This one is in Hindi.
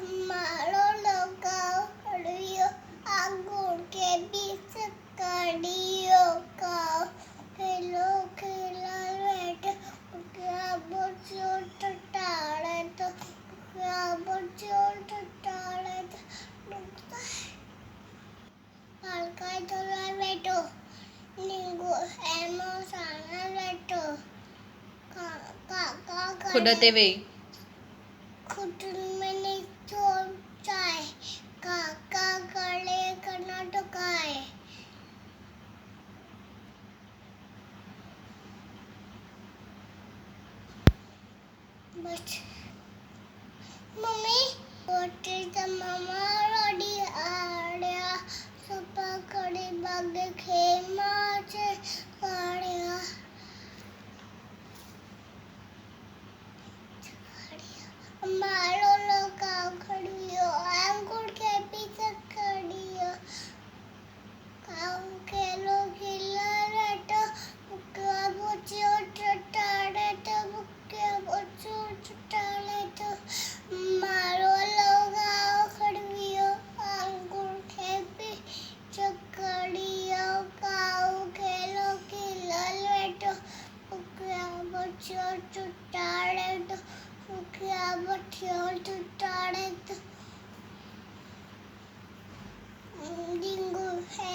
मारो लगाओ खड़ियो आंगूर के बीच कड़ियो खाओ खेलो खेला बैठो क्या बच्चों टटारे तो क्या बच्चों टटारे तो अलकाई तो बैठो नींबू एमो साना बैठो का खुदते वे खुद मैंने चोर चाय काका करे करना तो काय बस मम्मी होते तो मामा रोडी आड़िया सुपा कड़ी बागे खेमा से आड़िया मारो लगाओ खड़ियो आंगूर के पीछे खड़ियो खाओ खेलो खिला बैठो बुक्का बच्चों टटारे तो बुक्के बच्चों टटारे तो मारो लगाओ खड़ियो आंगूर के पीछे खड़ियो खाओ खेलो खिला बैठो बुक्का बच्चों टटारे तो क्या बच्चों टटारे तो डिंगू है